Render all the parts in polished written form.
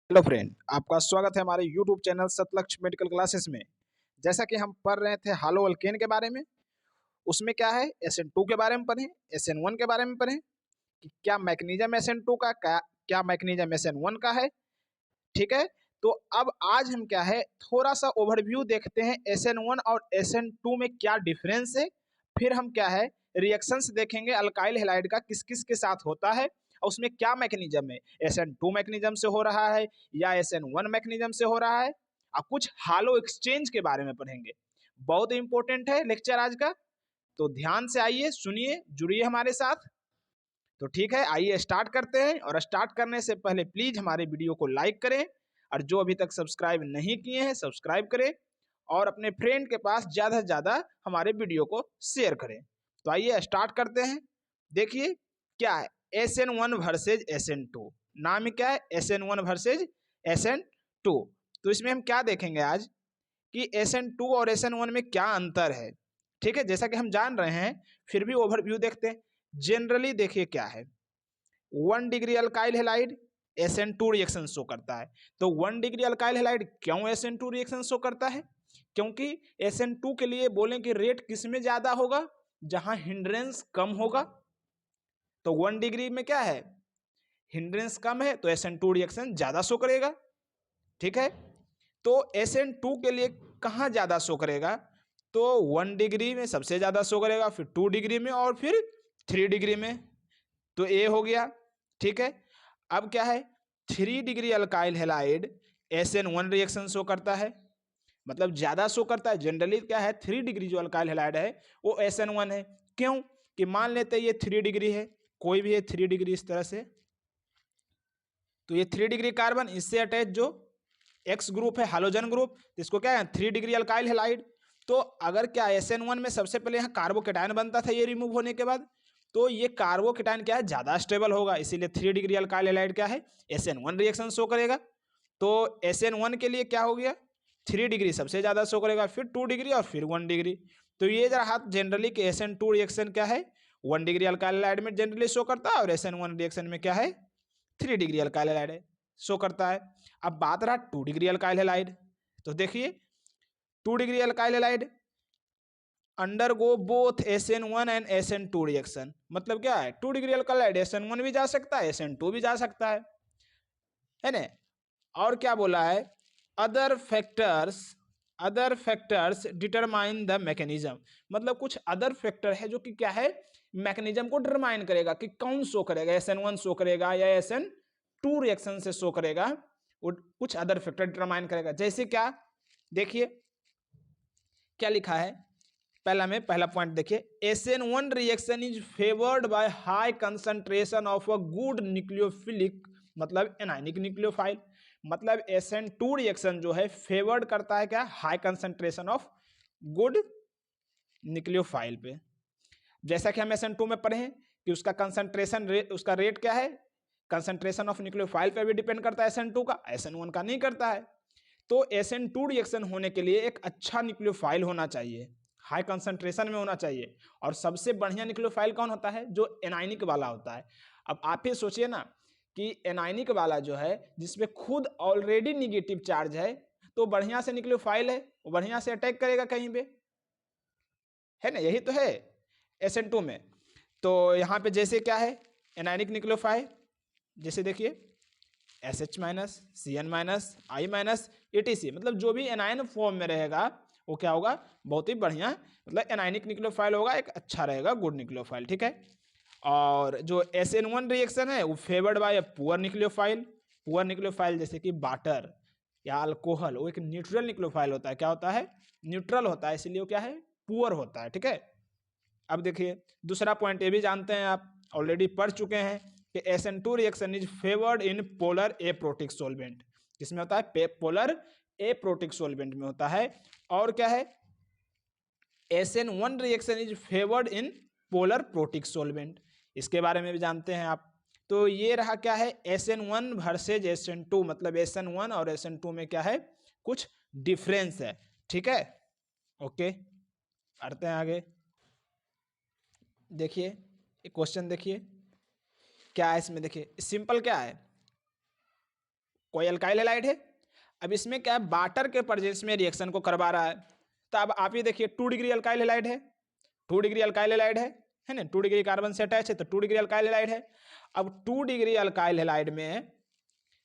Hello friend, आपका स्वागत है हमारे यूट्यूब चैनल सतलक्ष्य मेडिकल क्लासेस में। जैसा कि हम पढ़ रहे थे हालो अल्केन के बारे में, उसमें क्या है SN2 के बारे में पढ़े, SN1 के बारे में पढ़े कि क्या मैकेनिज्म SN2 का क्या क्या मैकेनिज्म SN1 का है। ठीक है, तो अब आज हम क्या है थोड़ा सा ओवरव्यू देखते हैं SN1 और SN2 में क्या डिफरेंस है। फिर हम क्या है रिएक्शंस देखेंगे अल्काइल हैलाइड का किस किस के साथ होता है और उसमें क्या मैकेनिज्म है, SN2 मैकेनिज्म से हो रहा है या SN1 मैकेनिज्म से हो रहा है। और कुछ हालो एक्सचेंज के बारे में पढ़ेंगे। बहुत इंपॉर्टेंट है लेक्चर आज का, तो ध्यान से आइए, सुनिए, जुड़िए हमारे साथ। तो ठीक है, आइए स्टार्ट करते हैं। और स्टार्ट करने से पहले प्लीज हमारे वीडियो को लाइक करें और जो अभी तक सब्सक्राइब नहीं किए हैं सब्सक्राइब करें और अपने फ्रेंड के पास ज़्यादा से ज़्यादा हमारे वीडियो को शेयर करें। तो आइए स्टार्ट करते हैं। देखिए क्या है SN1 वर्सेज SN2। नाम ही क्या है SN1 वर्सेज SN2। तो इसमें हम क्या देखेंगे आज कि SN2 और SN1 में क्या अंतर है। ठीक है, जैसा कि हम जान रहे हैं फिर भी ओवरव्यू देखते हैं। जनरली देखिए क्या है 1 degree alkyl halide SN2 reaction show करता है। तो 1 डिग्री अल्काइल हैलाइड क्यों SN2 रिएक्शन शो करता है? क्योंकि SN2 के लिए बोलें कि रेट किस में ज्यादा होगा, जहां हिंड्रेंस कम होगा। तो 1 डिग्री में क्या है हिंड्रेंस कम है तो SN2 रिएक्शन ज्यादा शो करेगा। ठीक है, तो SN2 के लिए कहाँ ज्यादा शो करेगा? तो 1 डिग्री में सबसे ज्यादा शो करेगा, फिर 2 डिग्री में और फिर 3 डिग्री में। तो ए हो गया। ठीक है, अब क्या है 3 degree alkyl halide SN1 reaction show करता है, मतलब ज्यादा शो करता है। जनरली क्या है 3 डिग्री जो अल्काइल हैलाइड है वो SN1 है। क्यों कि मान लेते हैं ये 3 डिग्री है, कोई भी है 3 डिग्री इस तरह से, तो ये 3 डिग्री कार्बन इससे अटैच जो एक्स ग्रुप है हालोजन ग्रुप, इसको क्या है 3 डिग्री अल्काइल हैलाइड। तो अगर क्या SN1 में सबसे पहले यहाँ कार्बोकेटायन बनता था, ये रिमूव होने के बाद तो ये कार्बोकेटायन क्या है ज्यादा स्टेबल होगा, इसीलिए 3 डिग्री अल्काइल हैलाइड क्या है SN1 रिएक्शन शो करेगा। तो SN1 के लिए क्या हो गया 3 डिग्री सबसे ज्यादा शो करेगा, फिर 2 डिग्री और फिर 1 डिग्री। तो ये रहा जनरली कि SN2 रिएक्शन क्या है 1 डिग्री अल्काइल हैलाइड में जनरली शो करता है और SN1 रिएक्शन में क्या है 3 डिग्री अल्काइल हैलाइड शो करता है। अब बात रहा 2 डिग्री अल्काइल हैलाइड। तो देखिए 2 degree alkyl halide undergo both SN1 and SN2 reaction. मतलब क्या है 2 डिग्री अल्काइल हैलाइड SN1 भी जा सकता है SN2 भी जा सकता है ना। और क्या बोला है other factors determine the mechanism. मतलब कुछ अदर फैक्टर है जो कि क्या है मैकेनिज्म को डिटरमाइन करेगा कि कौन शो करेगा, SN1 शो करेगा या SN2 रिएक्शन से शो करेगा। वो कुछ अदर फैक्टर डिटरमाइन करेगा। जैसे क्या देखिए क्या लिखा है, पहला पॉइंट देखिए SN1 reaction is favoured by high concentration of a good nucleophilic मतलब एनायनिक न्यूक्लियोफाइल। मतलब SN2 रिएक्शन जो है फेवर्ड करता है क्या high concentration of good nucleophile पे। जैसा कि हम SN2 में पढ़े हैं कि उसका कंसंट्रेशन रेट उसका रेट क्या है कंसंट्रेशन ऑफ न्यूक्लियोफाइल पे भी डिपेंड करता है SN2 का, SN1 का नहीं करता है। तो SN2 रिएक्शन होने के लिए एक अच्छा न्यूक्लियोफाइल होना चाहिए, हाई कंसंट्रेशन में होना चाहिए। और सबसे बढ़िया न्यूक्लियोफाइल कौन होता है जो एनाइनिक वाला होता है। अब आप ही सोचिए ना कि एनाइनिक वाला जो है जिसमें खुद ऑलरेडी निगेटिव चार्ज है, तो बढ़िया से न्यूक्लियोफाइल है वो बढ़िया से अटैक करेगा कहीं पे, है ना, यही तो है SN2 में। तो यहाँ पे जैसे क्या है एनाइनिक न्यूक्लियोफाइल, जैसे देखिए SH minus CN minus I minus ETC, मतलब जो भी एनायन फॉर्म में रहेगा वो क्या होगा बहुत ही बढ़िया, मतलब एनाइनिक न्यूक्लियोफाइल होगा, एक अच्छा रहेगा गुड न्यूक्लियोफाइल। ठीक है, और जो SN1 रिएक्शन है वो favoured bye poor nucleophile. Poor nucleophile जैसे कि वाटर या अल्कोहल, वो एक न्यूट्रल न्यूक्लियोफाइल होता है, क्या होता है न्यूट्रल होता है, इसीलिए वो क्या है पुअर होता है। ठीक है, अब देखिए दूसरा पॉइंट ये भी जानते हैं आप ऑलरेडी पढ़ चुके हैं कि SN2 reaction is favoured in polar aprotic solvent. किसमें होता है पोलर एप्रोटिक सोलवेंट में होता है। और क्या है SN1 reaction is favoured in polar protic solvent, इसके बारे में भी जानते हैं आप। तो ये रहा क्या है SN1 वर्सेज SN2, मतलब SN1 और SN2 में क्या है कुछ डिफरेंस है। ठीक है, ओके पढ़ते हैं आगे। देखिए एक क्वेश्चन देखिए क्या है इसमें, देखिए सिंपल क्या है कोई अल्काइल हैलाइड है। अब इसमें क्या है, वाटर के प्रेजेंस में रिएक्शन को करवा रहा है। तो अब आप ये देखिए 2 डिग्री अल्काइल हैलाइड है, 2 डिग्री अल्काइल हैलाइड है ना, 2 डिग्री कार्बन से अटैच है तो 2 डिग्री अल्काइल हैलाइड है। अब 2 डिग्री अल्काइल हैलाइड में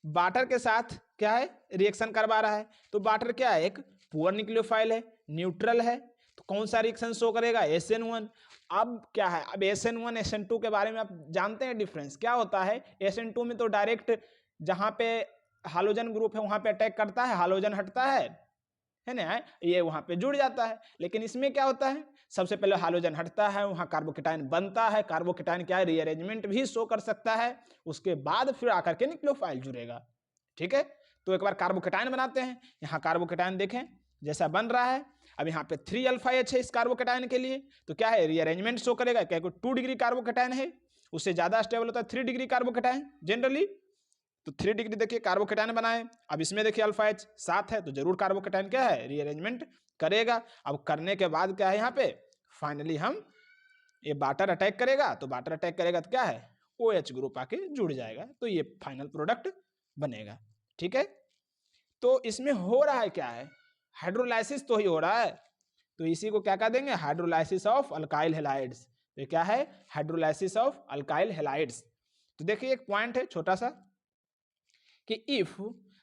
वाटर के साथ क्या है, रिएक्शन करवा रहा है। तो वाटर क्या है, एक पुअर न्यूक्लियोफाइल है, न्यूट्रल है, तो कौन सा रिएक्शन शो करेगा, SN1। अब क्या है, अब SN1 SN2 के बारे में आप जानते हैं डिफरेंस क्या होता है। SN2 में तो डायरेक्ट जहां पे हालोजन ग्रुप है वहां पे अटैक करता है, हालोजन हटता है ना, ये वहां पे जुड़ जाता है। लेकिन इसमें क्या होता है, सबसे पहले हालोजन हटता है, वहां कार्बोकेटाइन बनता है, कार्बोकेटाइन क्या है, रीअरेंजमेंट भी शो कर सकता है, उसके बाद फिर आकर के न्यूक्लियोफाइल जुड़ेगा। ठीक है, तो एक बार कार्बोकेटाइन बनाते हैं, यहाँ कार्बोकेटाइन देखें जैसा बन रहा है। अब यहाँ पे 3 अल्फा H है इस कार्बोकेटाइन के लिए, तो क्या है, रीअरेंजमेंट शो करेगा। क्या 2 डिग्री कार्बोकेटाइन है, उससे ज्यादा स्टेबल होता है 3 डिग्री कार्बोकेटाइन जनरली। तो 3 डिग्री देखिए कार्बोकेटाइन बनाए। अब इसमें देखिए अल्फा H 7 है, तो जरूर कार्बोकेटाइन क्या है, रीअरेंजमेंट करेगा। अब करने के बाद क्या है, यहाँ पे फाइनली हम ये वाटर अटैक करेगा, तो वाटर अटैक करेगा तो क्या है, OH ग्रुप आके जुड़ जाएगा, तो ये फाइनल प्रोडक्ट बनेगा। ठीक है, तो इसमें हो रहा है क्या है, हाइड्रोलाइसिस तो ही हो रहा है, तो इसी को क्या कह देंगे, हाइड्रोलाइसिस ऑफ अल्काइल हैलाइड्स। तो क्या है, हाइड्रोलाइसिस ऑफ अल्काइल हैलाइड्स। तो देखिए एक पॉइंट है छोटा सा कि if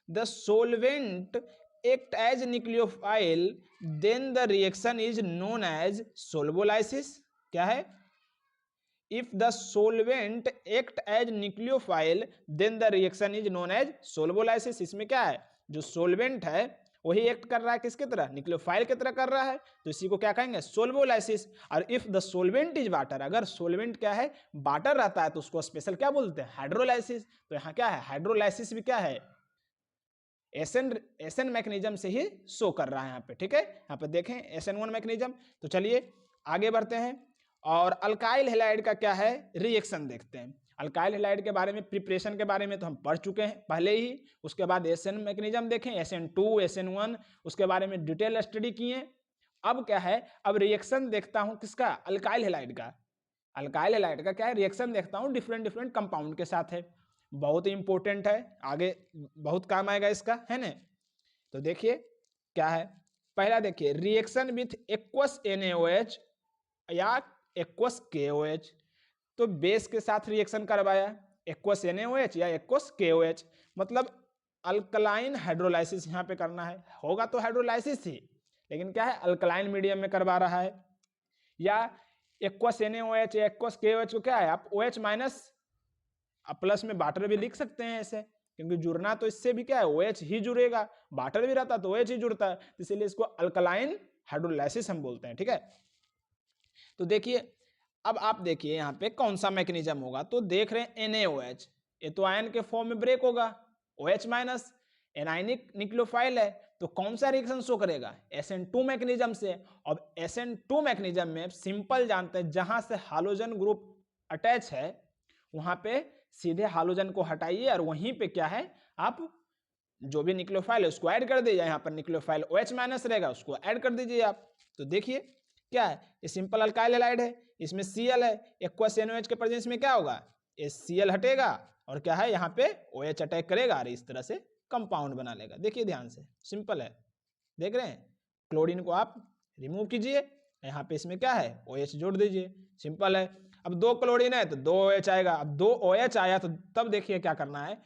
the solvent act as nucleophile then the reaction is known as solvolysis. क्या है, if the solvent act as nucleophile then the reaction is known as solvolysis. इसमें क्या है, जो सोलवेंट है वही एक्ट कर रहा है किसके तरह, न्यूक्लियोफाइल की तरह कर रहा है, तो इसी को क्या कहेंगे, सोल्वोलाइसिस। और if the solvent is water, अगर सोलवेंट क्या है, वाटर रहता है, तो उसको स्पेशल क्या बोलते हैं, हाइड्रोलाइसिस। तो यहाँ क्या है, हाइड्रोलाइसिस भी क्या है, एसएन मैकेनिज्म से ही शो कर रहा है यहाँ पे। ठीक है, यहाँ पे देखें SN1 मैकेनिज्म। तो चलिए आगे बढ़ते हैं और अल्काइल हैलाइड का क्या है, रिएक्शन देखते हैं। अल्काइल हैलाइड के बारे में, प्रिपरेशन के बारे में तो हम पढ़ चुके हैं पहले ही। उसके बाद SN मैकेनिज्म देखें, SN2 SN1, उसके बारे में डिटेल स्टडी किए। अब क्या है, अब रिएक्शन देखता हूं किसका, अल्काइल हैलाइड का। अल्काइल हैलाइड का क्या है, रिएक्शन देखता हूं डिफरेंट कंपाउंड के साथ है। बहुत ही इंपॉर्टेंट है, आगे बहुत काम आएगा इसका, है ना। तो देखिए क्या है, पहला देखिए रिएक्शन विथ एक्वस NaOH या एक्वस KOH। तो बेस के साथ रिएक्शन करवाया, एक्वस NaOH या एक्वस KOH, मतलब अल्कलाइन हाइड्रोलाइसिस यहाँ पे करना है। होगा तो हाइड्रोलाइसिस ही, लेकिन क्या है, अल्कलाइन मीडियम में करवा रहा है। या एक्वस NaOH या एक्वस KOH को क्या है, आप OH माइनस प्लस में वाटर भी लिख सकते हैं ऐसे, क्योंकि जुड़ना तो इससे भी क्या है, OH ही जुड़ेगा, वाटर भी रहता तो OH ही जुड़ता है, इसीलिए इसको अल्कलाइन हाइड्रोलाइसिस हम बोलते हैं। ठीक है, तो देखिए अब आप देखिए यहाँ पे कौन सा मैकेनिज्म होगा, तो देख रहे हैं NaOH, ये तो आयन के फॉर्म में ब्रेक होगा, OH माइनस एनाइनिक न्यूक्लियोफाइल है, तो कौन सा रिएक्शन शो करेगा, SN2 मैकेनिज्म से। अब SN2 मैकेनिज्म में सिंपल जानते हैं, जहां से हालोजन ग्रुप अटैच है वहां पे सीधे हालोजन को हटाइए और वहीं पे क्या है, आप जो भी न्यूक्लियोफाइल है उसको ऐड कर दीजिए। यहाँ पर न्यूक्लियोफाइल OH माइनस रहेगा, उसको ऐड कर दीजिए आप। तो देखिए क्या है, ये सिंपल अल्काइल हैलाइड है, इसमें Cl है, एक्वस NaOH के प्रेजेंस में क्या होगा, ये Cl हटेगा और क्या है, यहाँ पे OH अटैक करेगा और इस तरह से कंपाउंड बना लेगा। देखिए ध्यान से, सिंपल है, देख रहे हैं। क्लोरीन को आप रिमूव कीजिए, यहाँ पे इसमें क्या है, OH जोड़ दीजिए, सिंपल है। अब 2 क्लोरीन है तो 2 OH आएगा। अब 2 OH आया तो तब देखिए क्या करना है,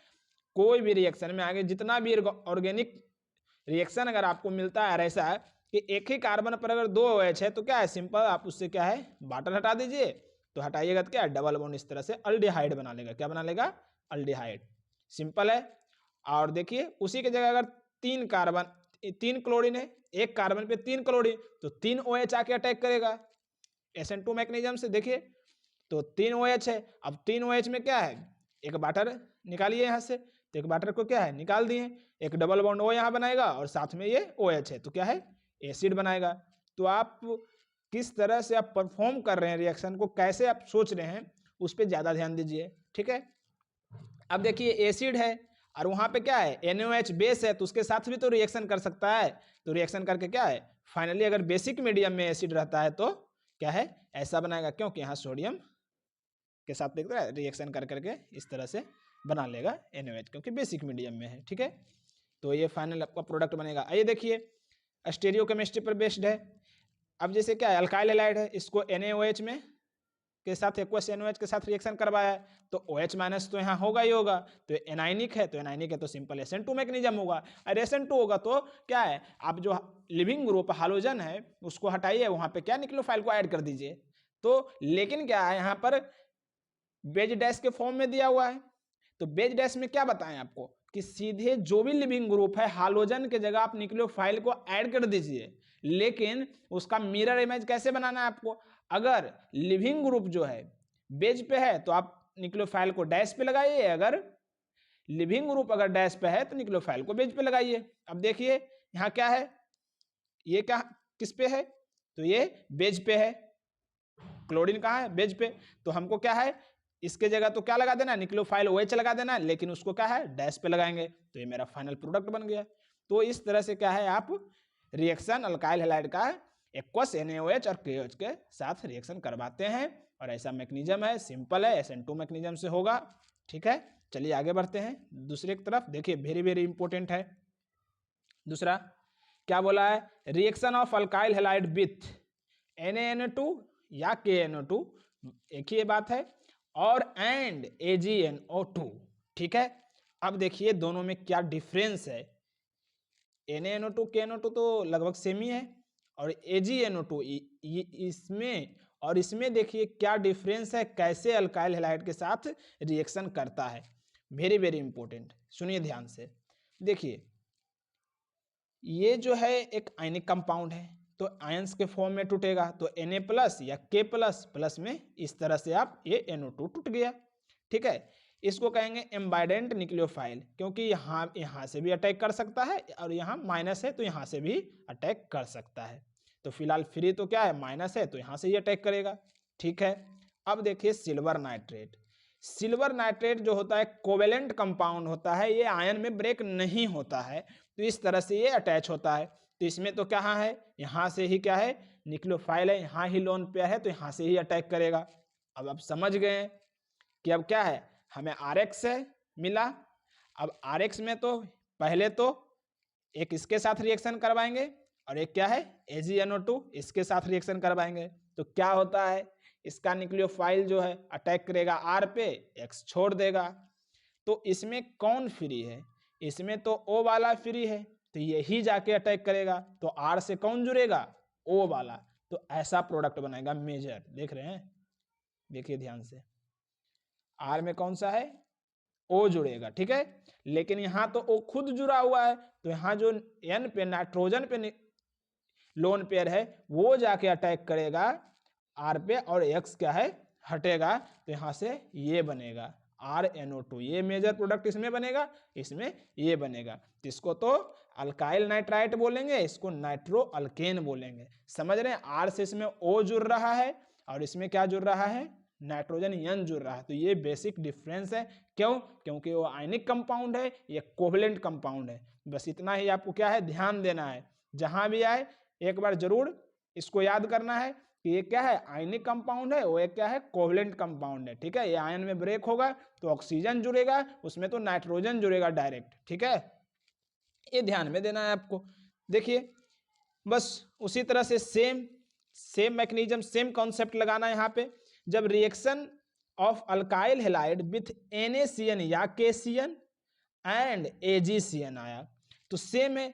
कोई भी रिएक्शन में आगे जितना भी ऑर्गेनिक रिएक्शन अगर आपको मिलता है ऐसा है कि एक ही कार्बन पर अगर 2 OH है, तो क्या है, सिंपल आप उससे क्या है, वाटर हटा दीजिए, तो हटाइएगा तो क्या है, डबल बॉन्ड इस तरह से अल्डिहाइड बना लेगा। क्या बना लेगा, अल्डिहाइड, सिंपल है। और देखिए उसी की जगह अगर 3 क्लोरीन है, एक कार्बन पे 3 क्लोरीन, तो 3 OH आके अटैक करेगा SN2 मैकेनिज्म से। देखिए तो 3 OH है, अब 3 OH में क्या है, एक वाटर निकालिए यहाँ से, तो एक वाटर को क्या है, निकाल दिए, एक डबल बॉन्ड O यहाँ बनाएगा और साथ में ये OH है, तो क्या है, एसिड बनाएगा। तो आप किस तरह से आप परफॉर्म कर रहे हैं रिएक्शन को, कैसे आप सोच रहे हैं, उस पर ज्यादा ध्यान दीजिए। ठीक है, अब देखिए एसिड है और वहां पे क्या है, NaOH बेस है, तो उसके साथ भी तो रिएक्शन कर सकता है। तो रिएक्शन करके क्या है, फाइनली अगर बेसिक मीडियम में एसिड रहता है तो क्या है, ऐसा बनाएगा, क्योंकि यहाँ सोडियम के साथ देख रहा है रिएक्शन कर करके इस तरह से बना लेगा NaOH, क्योंकि बेसिक मीडियम में है। ठीक है, तो ये फाइनल आपका प्रोडक्ट बनेगा। आइए देखिए, स्टीरियोकेमिस्ट्री पर बेस्ड है। अब जैसे क्या है, अल्काइल हैलाइड है, इसको NaOH में के साथ एक्वस NaOH के साथ रिएक्शन करवाया है, तो OH माइनस तो यहाँ होगा ही होगा, तो एनाइनिक है, तो एनाइनिक है तो सिंपल SN2 मैग्नीशियम होगा। और SN2 होगा तो क्या है, आप जो लिविंग ग्रुप हालोजन है उसको हटाइए, वहां पे क्या न्यूक्लियोफाइल को ऐड कर दीजिए। तो लेकिन क्या है, यहाँ पर बेज डैश के फॉर्म में दिया हुआ है, तो बेज डैश में क्या बताएं आपको कि सीधे जो भी लिविंग ग्रुप है हालोजन के जगह आप न्यूक्लियोफाइल को ऐड कर दीजिए, लेकिन उसका मिरर इमेज कैसे बनाना है आपको। अगर लिविंग ग्रुप जो है बेज पे है तो आप न्यूक्लियोफाइल को डैश पे लगाइए, अगर लिविंग ग्रुप अगर डैश पे है तो न्यूक्लियोफाइल को बेज पे लगाइए। अब देखिए यहाँ क्या है, ये क्या किस पे है, तो ये बेज पे है, क्लोरीन कहाँ है, बेज पे, तो हमको क्या है इसके जगह तो क्या लगा देना, न्यूक्लियोफाइल OH लगा देना, लेकिन उसको क्या है डैश पे लगाएंगे, तो ये मेरा फाइनल प्रोडक्ट बन गया। तो इस तरह से क्या है, आप रिएक्शन अल्काइल हैलाइड का एक्वस NaOH और KOH के साथ रिएक्शन करवाते हैं, और ऐसा मैकेनिज्म है, सिंपल है, SN2 मैकेनिज्म से होगा। ठीक है, चलिए आगे बढ़ते हैं दूसरे की तरफ। देखिए वेरी वेरी इंपॉर्टेंट है दूसरा, क्या बोला है, reaction of alkyl halide with NaNO2 या KNO2, एक ही बात है, और एंड AgNO2। ठीक है, अब देखिए दोनों में क्या डिफरेंस है। NaNO2 KNO2 तो लगभग सेम ही है, और AgNO2 इसमें और इसमें देखिए क्या डिफरेंस है, कैसे अल्काइल हैलाइड के साथ रिएक्शन करता है। वेरी वेरी इंपॉर्टेंट, सुनिए ध्यान से। देखिए ये जो है एक आयनिक कंपाउंड है, तो आयंस के फॉर्म में टूटेगा, तो Na प्लस या K प्लस प्लस में इस तरह से आप ये NO2 टूट गया। ठीक है, इसको कहेंगे एम्बाइडेंट न्यूक्लियोफाइल, क्योंकि यहाँ से भी अटैक कर सकता है, और यहाँ माइनस है तो यहाँ से भी अटैक कर सकता है। तो फिलहाल फ्री तो क्या है, माइनस है, तो यहाँ से ही अटैक करेगा। ठीक है, अब देखिए सिल्वर नाइट्रेट। सिल्वर नाइट्रेट जो होता है कोवेलेंट कंपाउंड होता है, ये आयन में ब्रेक नहीं होता है, तो इस तरह से ये अटैच होता है। तो इसमें तो क्या है, यहाँ से ही क्या है न्यूक्लियोफाइल है, यहाँ ही लोन पेयर है, तो यहाँ से ही अटैक करेगा। अब आप समझ गए कि अब क्या है, हमें RX है मिला। अब RX में तो पहले तो एक इसके साथ रिएक्शन करवाएंगे, और एक क्या है AgNO2 इसके साथ रिएक्शन करवाएंगे। तो क्या होता है, इसका न्यूक्लियोफाइल जो है अटैक करेगा R पे, X छोड़ देगा। तो इसमें कौन फ्री है, इसमें तो O वाला फ्री है, तो यही जाके अटैक करेगा, तो R से कौन जुड़ेगा, O वाला, तो ऐसा प्रोडक्ट बनेगा मेजर। देख रहे हैं, देखिए ध्यान से, R में कौन सा है, O जुड़ेगा। ठीक है, लेकिन यहाँ तो O खुद जुड़ा हुआ है, तो यहाँ जो N पे नाइट्रोजन पे लोन पेयर है वो जाके अटैक करेगा R पे, और X क्या है हटेगा, तो यहाँ से ये बनेगा RNO2, ये मेजर प्रोडक्ट इसमें बनेगा, इसमें ये बनेगा। इसको तो अल्काइल नाइट्राइट बोलेंगे, इसको नाइट्रो अल्केन बोलेंगे। समझ रहे हैं, R से इसमें O जुड़ रहा है, और इसमें क्या जुड़ रहा है, नाइट्रोजन N जुड़ रहा है। तो ये बेसिक डिफरेंस है। क्यों, क्योंकि वो आयनिक कंपाउंड है, ये कोवलेंट कंपाउंड है। बस इतना ही आपको क्या है ध्यान देना है, जहां भी आए एक बार जरूर इसको याद करना है कि ये क्या है आयनिक कंपाउंड है, वो एक क्या है कोवलेंट कंपाउंड है। ठीक है, ये आयन में ब्रेक होगा तो ऑक्सीजन जुड़ेगा, उसमें तो नाइट्रोजन जुड़ेगा डायरेक्ट। ठीक है, ये ध्यान में देना है आपको। देखिए बस उसी तरह से सेम मैकेनिज्म, सेम कॉन्सेप्ट लगाना है यहाँ पे। जब reaction of alkyl halide with NaCN या KCN एंड AgCN आया, तो सेम है,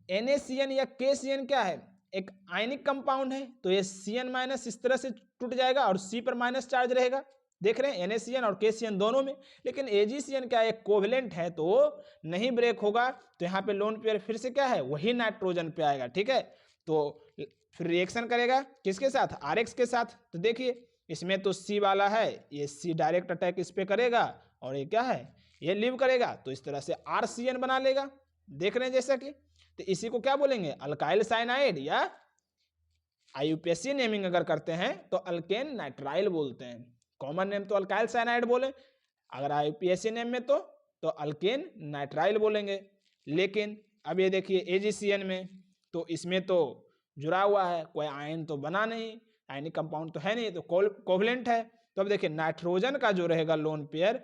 NaCN या KCN क्या है, एक आयनिक कंपाउंड है, तो ये Cn माइनस इस तरह से टूट जाएगा और C पर माइनस चार्ज रहेगा। देख रहे हैं NaCN और KCN दोनों में, लेकिन AgCN क्या है कोवेलेंट है, तो वो नहीं ब्रेक होगा, तो यहाँ पे लोन पेयर फिर से क्या है वही नाइट्रोजन पे आएगा। ठीक है, तो फिर रिएक्शन करेगा किसके साथ, RX के साथ। तो देखिए इसमें तो C वाला है, ये C डायरेक्ट अटैक इस पे करेगा, और ये क्या है ये लीव करेगा, तो इस तरह से RCN बना लेगा। देख रहे हैं जैसा कि, तो इसी को क्या बोलेंगे अल्काइल साइनाइड, या IUPAC नेमिंग अगर करते हैं तो अल्केन नाइट्राइल बोलते हैं। कॉमन नेम तो अल्काइल साइनाइड बोले, अगर IUPAC नेम में तो अल्केन नाइट्राइल बोलेंगे। लेकिन अब ये देखिए AgCN में, तो इसमें तो जुड़ा हुआ है, कोई आयन तो बना नहीं, आयनिक कंपाउंड तो है नहीं, तो कोवलेंट है। तो अब देखिए नाइट्रोजन का जो रहेगा लोन पेयर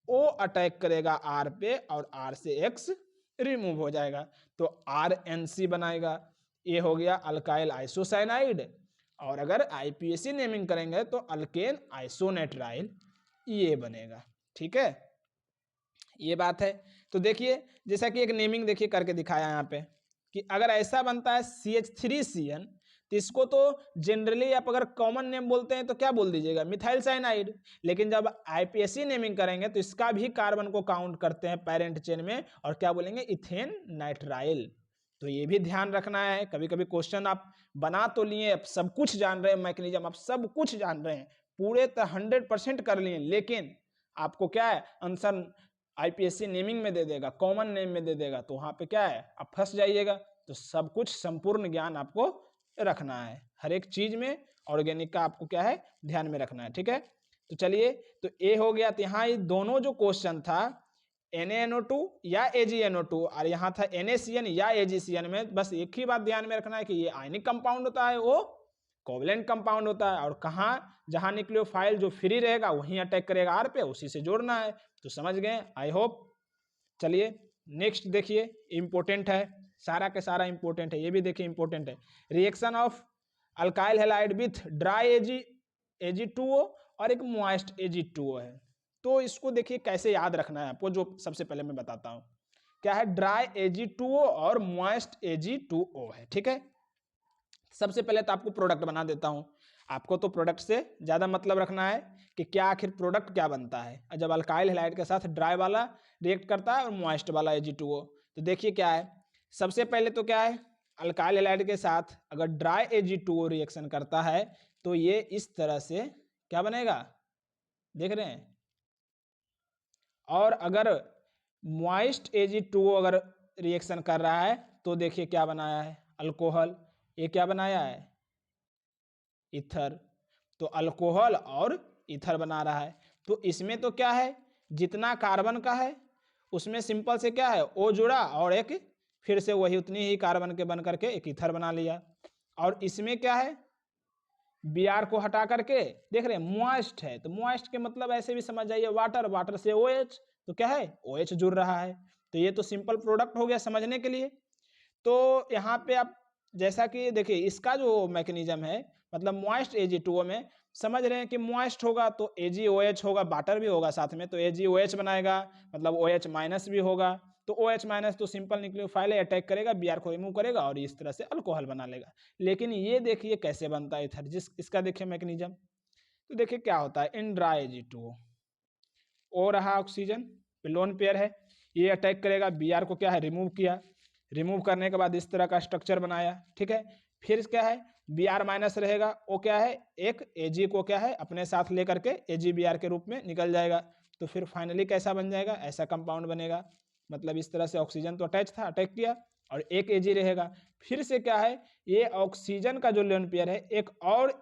O अटैक करेगा R पे और R से X रिमूव हो जाएगा, तो RNC बनाएगा। ये हो गया अल्काइल आइसोसाइनाइड। और अगर IPAC नेमिंग करेंगे तो अल्केन आइसोनेट्राइल ये बनेगा। ठीक है, ये बात है। तो देखिए जैसा कि एक नेमिंग देखिए करके दिखाया यहाँ पे कि अगर ऐसा बनता है CH3CN, तो इसको तो जनरली आप अगर कॉमन नेम बोलते हैं तो क्या बोल दीजिएगा, मिथाइल साइनाइड। लेकिन जब IPAC नेमिंग करेंगे तो इसका भी कार्बन को काउंट करते हैं पेरेंट चेन में और क्या बोलेंगे, इथेन नाइट्राइल। तो ये भी ध्यान रखना है। कभी कभी क्वेश्चन आप बना तो लिए, आप सब कुछ जान रहे हैं मैकेनिज्म, आप सब कुछ जान रहे हैं, पूरे 100% कर लिए, लेकिन आपको क्या है आंसर IPAC नेमिंग में दे देगा, कॉमन नेम में दे देगा, तो वहां पे क्या है आप फंस जाइएगा। तो सब कुछ संपूर्ण ज्ञान आपको रखना है, हर एक चीज में ऑर्गेनिक का आपको क्या है ध्यान में रखना है। ठीक है, तो चलिए, तो ए हो गया। तो यहाँ ये दोनों जो क्वेश्चन था NaNO2 या AgNO2 और यहाँ था NaCN या AgCN में, बस एक ही बात ध्यान में रखना है कि ये आयनिक कंपाउंड होता है, वो कोवलेंट कंपाउंड होता है, और कहाँ जहां न्यूक्लियोफाइल जो फ्री रहेगा वहीं अटैक करेगा R पे, उसी से जोड़ना है। तो समझ गए आई होप। चलिए नेक्स्ट देखिए, इंपॉर्टेंट है, सारा के सारा इंपॉर्टेंट है, ये भी देखिए इंपॉर्टेंट है। Reaction of alkyl halide with dry Ag2O और एक मॉइस्ट Ag2O है। तो इसको देखिए कैसे याद रखना है आपको, जो सबसे पहले मैं बताता हूं क्या है, ड्राई Ag2O और मॉइस्ट Ag2O है। ठीक है, सबसे पहले तो आपको प्रोडक्ट बना देता हूं। आपको तो प्रोडक्ट से ज्यादा मतलब रखना है कि क्या आखिर प्रोडक्ट क्या बनता है जब अल्काइल हैलाइड के साथ ड्राई वाला रिएक्ट करता है और मॉइस्ट वाला Ag2O। तो देखिए क्या है, सबसे पहले तो क्या है, अल्काइल हैलाइड के साथ अगर ड्राई Ag2O रिएक्शन करता है तो ये इस तरह से क्या बनेगा, देख रहे हैं। और अगर मॉइस्ट Ag2O अगर रिएक्शन कर रहा है तो देखिए क्या बनाया है, अल्कोहल। ये क्या बनाया है, ईथर। तो अल्कोहल और ईथर बना रहा है। तो इसमें तो क्या है, जितना कार्बन का है उसमें सिंपल से क्या है O जुड़ा और एक फिर से वही उतनी ही कार्बन के बन करके एक ईथर बना लिया। और इसमें क्या है, Br को हटा करके देख रहे हैं मॉइस्ट है, तो मॉइस्ट के मतलब ऐसे भी समझ जाइए वाटर, वाटर से OH, तो क्या है OH जुड़ रहा है। तो ये तो सिंपल प्रोडक्ट हो गया समझने के लिए। तो यहाँ पे आप जैसा कि देखिए इसका जो मैकेनिज्म है, मतलब मॉइस्ट Ag2O में समझ रहे हैं कि मॉइस्ट होगा तो AgOH होगा, वाटर भी होगा साथ में, तो AgOH बनाएगा, मतलब OH माइनस भी होगा। तो OH माइनस तो सिंपल न्यूक्लियोफाइल अटैक करेगा, Br को रिमूव करेगा और इस तरह से अल्कोहल बना लेगा। लेकिन ये देखिए कैसे बनता है इथर, जिस इसका देखिए मैकेनिज्म। तो देखिए क्या होता है, इन ड्राई Ag2O ओ रहा ऑक्सीजन लोन पेयर है, ये अटैक करेगा, Br को क्या है रिमूव किया, रिमूव करने के बाद इस तरह का स्ट्रक्चर बनाया। ठीक है, फिर क्या है Br माइनस रहेगा, वो क्या है एक Ag को क्या है अपने साथ लेकर के AgBr के रूप में निकल जाएगा। तो फिर फाइनली कैसा बन जाएगा, ऐसा कंपाउंड बनेगा। मतलब इस तरह से ऑक्सीजन तो अटैच था, अटैक किया और एक Ag रहेगा। फिर से क्या है, ये ऑक्सीजन का जो लोन पेयर है एक और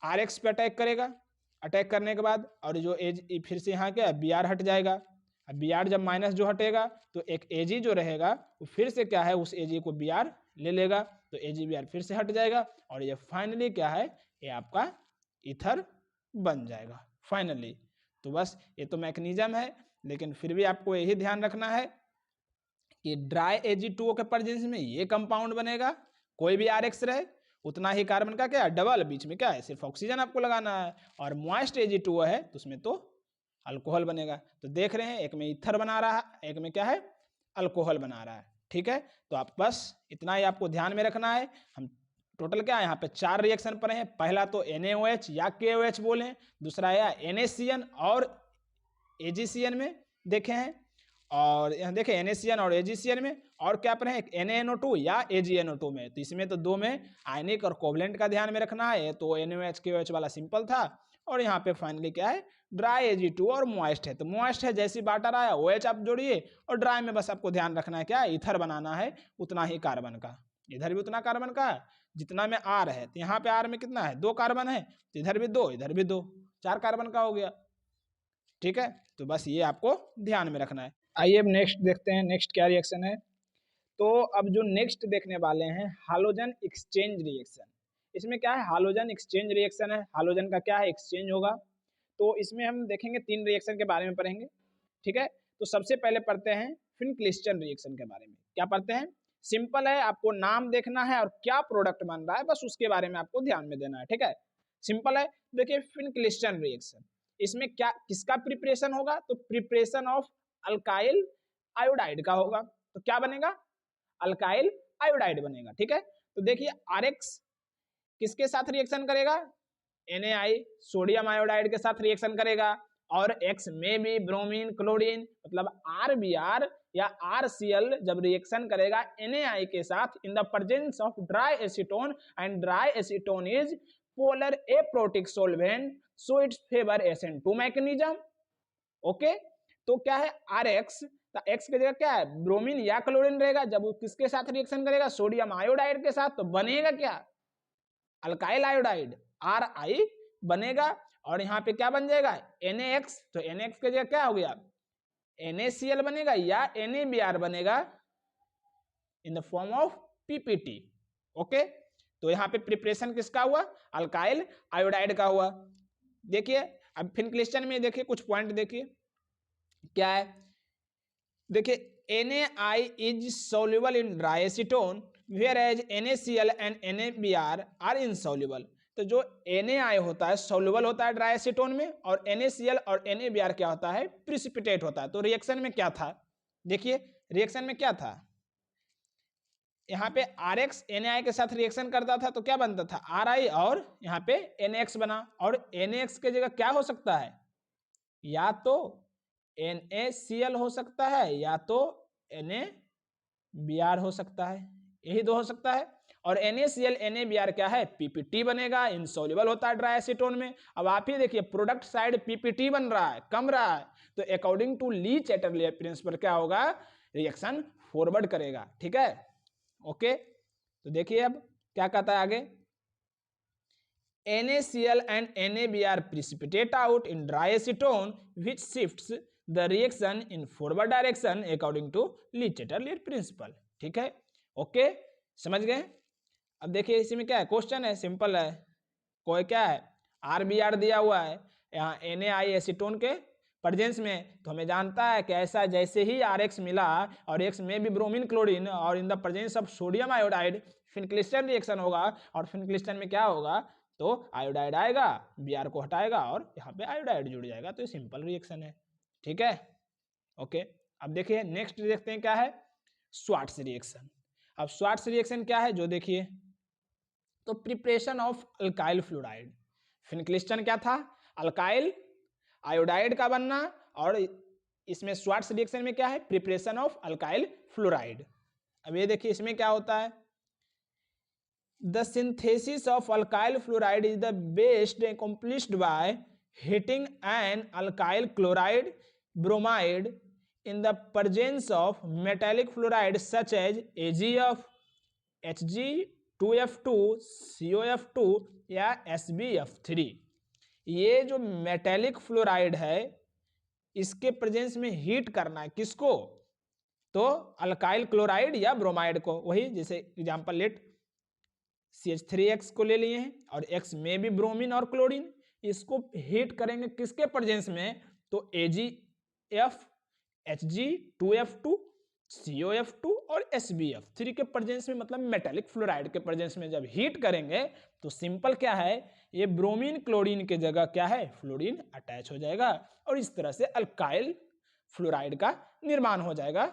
RX पे अटैक करेगा, अटैक करने के बाद और जो एज फिर से यहाँ क्या है Br हट जाएगा। अब Br जब माइनस जो हटेगा तो एक Ag जो रहेगा वो फिर से क्या है उस Ag को Br ले लेगा, तो AgBr फिर से हट जाएगा और ये फाइनली क्या है, ये आपका ईथर बन जाएगा फाइनली। तो बस ये तो मैकेनिज्म है, लेकिन फिर भी आपको यही ध्यान रखना है कि ड्राई Ag2O के प्रेजेंस में ये कंपाउंड बनेगा, कोई भी RX रहे उतना ही कार्बन का क्या है डबल, बीच में क्या है सिर्फ ऑक्सीजन आपको लगाना है। और मॉइस्ट Ag2O है तो उसमें तो अल्कोहल बनेगा। तो देख रहे हैं एक में ईथर बना रहा है, एक में क्या है अल्कोहल बना रहा है। ठीक है, तो आप बस इतना ही आपको ध्यान में रखना है। हम टोटल क्या है यहाँ पे 4 रिएक्शन पढ़े हैं, पहला तो NaOH या KOH बोले, दूसरा है NaCN और AgCN में देखे हैं, और यहाँ देखें NaCN और AgCN में, और क्या पढ़े एक NaNO2 या AgNO2 में। तो इसमें तो दो में आयनिक और कोवलेंट का ध्यान में रखना है। तो NaOH KOH वाला सिंपल था, और यहाँ पे फाइनली क्या है ड्राई Ag2 और मॉइस्ट है। तो मॉइस्ट है जैसी वाटर आया OH आप जोड़िए, और ड्राई में बस आपको ध्यान रखना है क्या ईथर बनाना है उतना ही कार्बन का, इधर भी उतना कार्बन का है जितना में R है। तो यहाँ पे R में कितना है 2 कार्बन है, तो इधर भी 2 इधर भी 2, 4 कार्बन का हो गया। ठीक है, तो बस ये आपको ध्यान में रखना है। आइए अब नेक्स्ट देखते हैं, नेक्स्ट क्या रिएक्शन है। तो अब जो नेक्स्ट देखने वाले हैं हालोजन एक्सचेंज रिएक्शन। इसमें क्या है हालोजन एक्सचेंज रिएक्शन है, हालोजन का क्या है एक्सचेंज होगा। तो इसमें हम देखेंगे 3 रिएक्शन के बारे में पढ़ेंगे, ठीक है। तो सबसे पहले पढ़ते हैं फिन-क्लिस्टन रिएक्शन के बारे में। क्या पढ़ते हैं? सिंपल है, आपको नाम देखना है और क्या प्रोडक्ट बन रहा है बस उसके बारे में आपको ध्यान में देना है, ठीक है। सिंपल है। देखिए फिन-क्लिस्टन रिएक्शन, इसमें क्या किसका प्रिपरेशन होगा? तो प्रिपरेशन ऑफ अल्काइल आयोडाइड का होगा। तो क्या बनेगा? अल्काइल आयोडाइड बनेगा, ठीक है। तो देखिए RX किसके साथ रिएक्शन करेगा? Na सोडियम आयोडाइड के साथ रिएक्शन करेगा, और X में भी ब्रोमीन क्लोरीन, मतलब RBr या RCl जब रिएक्शन करेगा Na के साथ इन the presence of dry acetone, and dry acetone is polar aprotic solvent, so it's favour SN2 mechanism. Okay, तो क्या है RX, तो X की जगह क्या है? ब्रोमीन या क्लोरीन रहेगा। जब वो किसके साथ रिएक्शन करेगा? सोडियम आयोडाइड के साथ, तो बनेगा क्या? अल्काइल आयोडाइड Ri बनेगा, और यहाँ पे क्या बन जाएगा? NaX, तो NaX की जगह क्या हो गया? NaCl बनेगा या NaBr बनेगा in the form of PPT। Okay, तो यहाँ पे प्रिपरेशन किसका हुआ? अल्काइल आयोडाइड का हुआ। देखिए अब फिन-क्लिस्टन में देखिए कुछ पॉइंट देखिए क्या है। देखिए Na is soluble in dry acetone whereas NaCl and NaBr are insoluble। तो जो Na होता है सोल्यूबल होता है ड्राई एसीटोन में, और NaCl और NaBr क्या होता है? प्रिसिपिटेट होता है। तो रिएक्शन में क्या था? देखिए रिएक्शन में क्या था? यहाँ पे RX Na के साथ रिएक्शन करता था तो क्या बनता था? Ri, और यहाँ पे NaX बना, और NaX की जगह क्या हो सकता है? या तो NaCl हो सकता है या तो NaBr हो सकता है, यही दो हो सकता है। और NaCl NaBr क्या है? PPT बनेगा, इनसॉल्युबल होता है ड्राई एसीटोन में। अब आप ही देखिए प्रोडक्ट साइड PPT बन रहा है, कम रहा है, तो अकॉर्डिंग टू ली-चैटरले प्रिंसिपल क्या होगा? रिएक्शन फॉरवर्ड करेगा, ठीक है। ओके, तो देखिए अब क्या कहता है आगे। NaCl and NaBr precipitate out in dry acetone which shifts the reaction in forward direction according to Le Chatelier principle, ठीक है। ओके, समझ गए। अब देखिए इसी में क्या है? क्वेश्चन है, सिंपल है। कोई क्या है? RBr दिया हुआ है यहाँ Na एसीटोन के प्रेजेंस में, तो हमें जानता है कि ऐसा जैसे ही RX मिला और X में भी ब्रोमीन क्लोरीन और in the presence of sodium iodide, Finkelstein reaction होगा, और फिन-क्लिस्टन में क्या होगा? तो आयोडाइड आएगा, Br को हटाएगा और यहाँ पे आयोडाइड जुड़ जाएगा। तो ये सिंपल रिएक्शन है, ठीक है। ओके, अब देखिए नेक्स्ट देखते हैं क्या है? Swarts reaction. अब स्वार्ट्स रिएक्शन क्या है जो देखिए, तो प्रिपरेशन ऑफ अल्काइल फ्लोराइड। फिन-क्लिस्टन क्या था? अल्काइल आयोडाइड का बनना, और इसमें स्वार्ट्स रिएक्शन में क्या है? Preparation of alkyl fluoride. अब ये देखिए इसमें क्या होता है? The synthesis of alkyl fluoride is the best accomplished by heating an alkyl chloride bromide in the presence of metallic fluoride such as AgF, Hg2F2, COF2 या SbF3। ये जो मेटेलिक फ्लोराइड है इसके प्रेजेंस में हीट करना है किसको? तो अल्काइल क्लोराइड या ब्रोमाइड को। वही जैसे एग्जांपल लेट CH3X को ले लिए हैं और X में भी ब्रोमीन और क्लोरीन, इसको हीट करेंगे किसके प्रेजेंस में? तो AgF, Hg2F2, COF2 और SbF3 के प्रेजेंस में, मतलब मेटेलिक फ्लोराइड के प्रेजेंस में जब हीट करेंगे तो सिंपल क्या है? ये ब्रोमीन क्लोरीन के जगह क्या है? फ्लोरीन अटैच हो जाएगा, और इस तरह से अल्काइल फ्लोराइड का निर्माण हो जाएगा।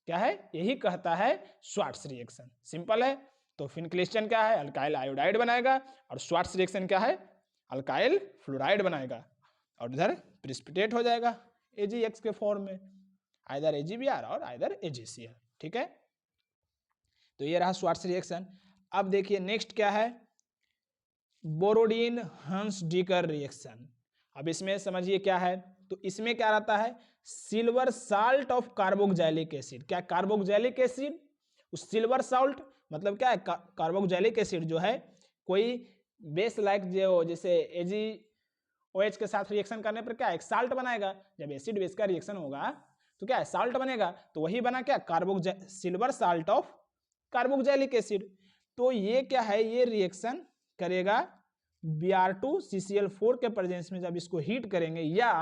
क्या है? यही कहता है स्वार्ट्स रिएक्शन। सिंपल है। तो फिन-क्लिस्टन क्या है? अल्काइल आयोडाइड बनाएगा, और स्वार्ट्स रिएक्शन क्या है? अल्काइल फ्लोराइड बनाएगा, और इधर प्रिसिपिटेट हो जाएगा AgX के फॉर्म में, आइदर AgBr और आइदर AgCl, ठीक है। तो ये रहा स्वार्ट्स रिएक्शन। अब देखिए नेक्स्ट क्या है? Borodin Hunsdiecker reaction. अब इसमें समझिए क्या है, तो इसमें क्या रहता है? Silver salt of carboxylic acid. क्या? कार्बोक्सिलिक एसिड, उस सिल्वर साल्ट मतलब क्या है? कार्बोक्सिलिक एसिड जो है कोई बेस लाइक जो जैसे AgOH के साथ रिएक्शन करने पर क्या है? एक साल्ट बनाएगा। जब एसिड बेस का रिएक्शन होगा तो क्या है? साल्ट बनेगा। तो वही बना क्या? Silver salt of carboxylic acid. तो ये क्या है? ये रिएक्शन करेगा Br2CCl4 के प्रेजेंस में जब इसको हीट करेंगे या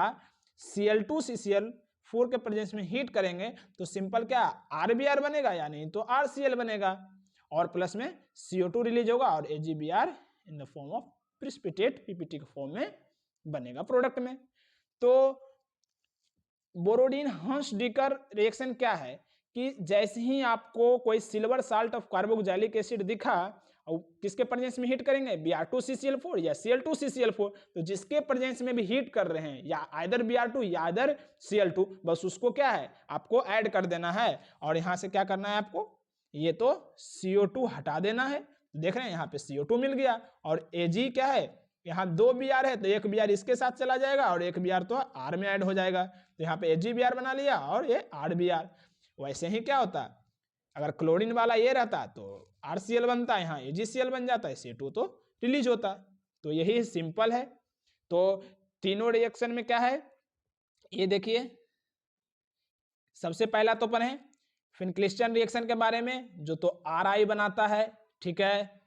Cl2CCl4 के प्रेजेंस में हीट करेंगे तो सिंपल क्या RBr बनेगा या नहीं तो RCl बनेगा और प्लस में CO2 रिलीज होगा और AgBr in the form of precipitate PPT के फॉर्म में बनेगा प्रोडक्ट में। तो बोरोडीन हंस-डिकर रिएक्शन क्या है कि जैसे ही आपको कोई silver salt of carboxylic acid दिखा और किसके प्रेजेंस में हीट करेंगे Br2CCl4 या Cl2CCl4 तो जिसके प्रेजेंस में भी हीट कर रहे हैं या आइदर Br2 या आइदर Cl2 बस उसको क्या है आपको ऐड कर देना है और यहाँ से क्या करना है आपको ये तो CO2 हटा देना है। देख रहे हैं यहाँ पे CO2 मिल गया और Ag क्या है यहाँ 2 Br है तो एक Br इसके साथ चला जाएगा और एक Br तो R में ऐड हो जाएगा तो यहाँ पे AgBr बना लिया और ये RBr। वैसे ही क्या होता अगर क्लोरीन वाला ये रहता तो RCl बनता है, यहाँ AgCl बन जाता है, C2 तो रिलीज होता। तो यही सिंपल है। तो तीनों रिएक्शन में क्या है ये देखिए, सबसे पहला तो पढ़े फिनक्लिस्टन रिएक्शन के बारे में जो तो RI बनाता है, ठीक है।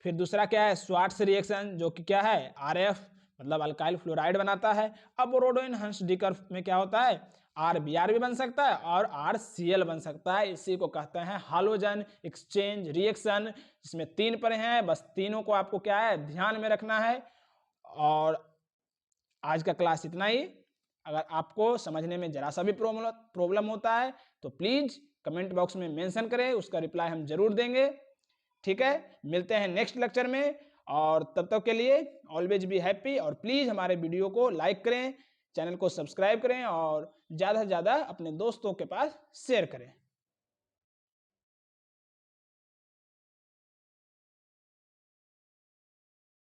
फिर दूसरा क्या है स्वार्ट्स रिएक्शन जो कि क्या है RF मतलब अल्काइल फ्लोराइड बनाता है। अब बोरोडीन हंस-डिकर में क्या होता है RBr भी बन सकता है और RCl बन सकता है। इसी को कहते हैं हालोजन एक्सचेंज रिएक्शन। इसमें 3 पढ़े हैं, बस तीनों को आपको क्या है ध्यान में रखना है। और आज का क्लास इतना ही। अगर आपको समझने में जरा सा भी प्रॉब्लम होता है तो प्लीज कमेंट बॉक्स में मेंशन करें, उसका रिप्लाई हम जरूर देंगे, ठीक है। मिलते हैं नेक्स्ट लेक्चर में और तब तक के लिए ऑलवेज बी हैप्पी और प्लीज हमारे वीडियो को लाइक करें, चैनल को सब्सक्राइब करें और ज़्यादा से ज़्यादा अपने दोस्तों के पास शेयर करें।